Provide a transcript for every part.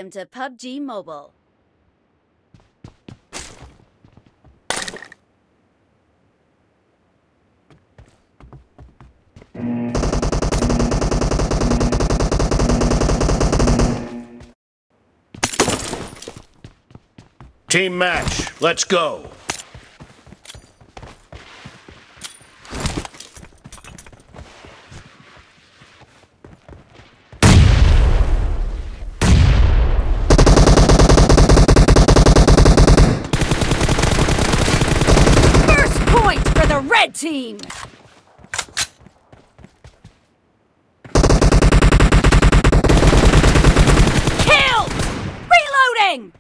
Welcome to PUBG Mobile. Team match, let's go. First point for the red team. Killed! Reloading!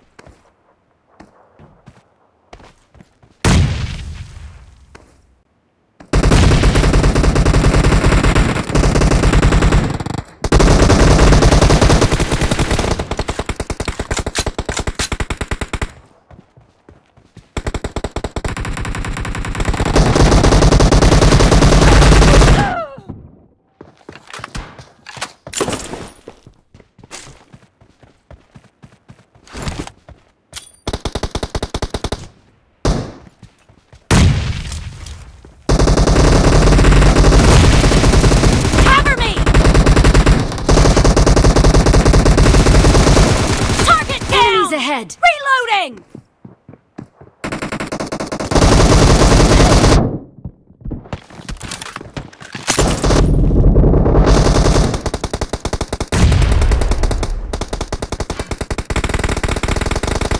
Ahead. Reloading!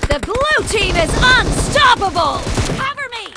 The blue team is unstoppable! Cover me!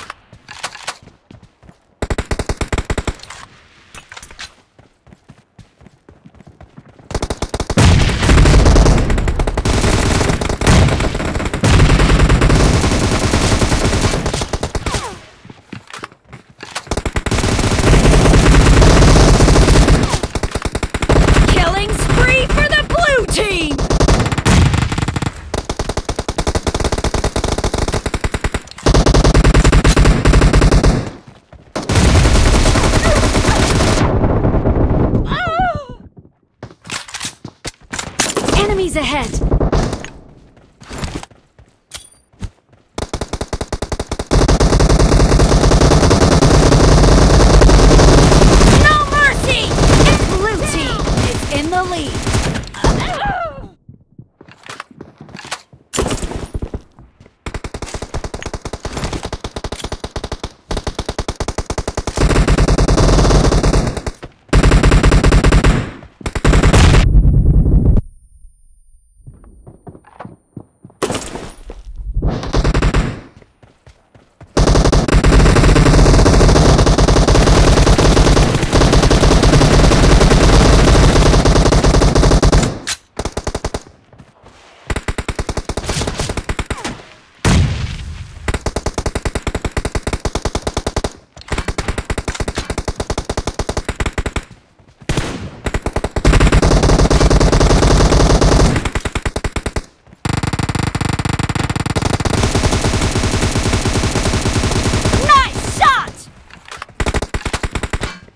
Enemies ahead! No mercy! The blue team is in the lead.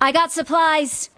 I got supplies.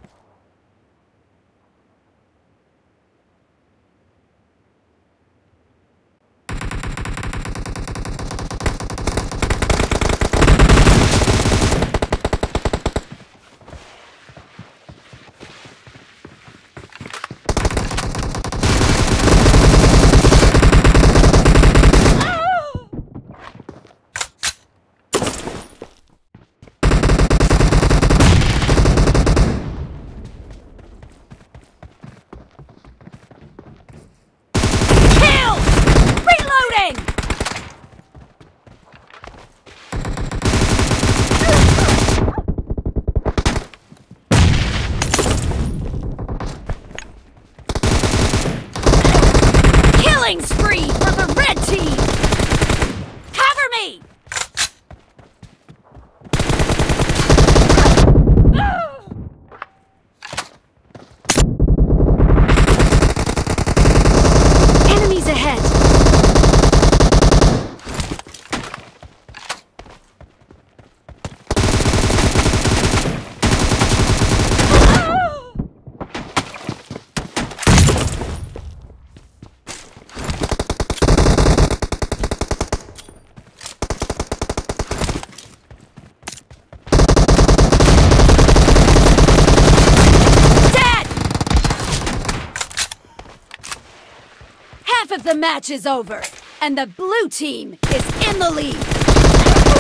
of the match is over, and the blue team is in the lead.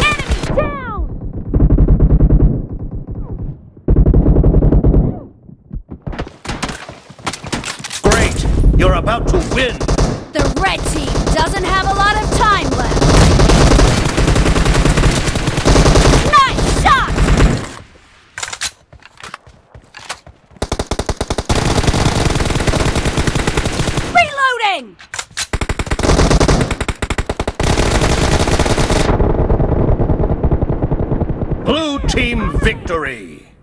Enemy down! Great! You're about to win! The red team doesn't have a lot of time left. Nice shot! Reloading! Blue team victory!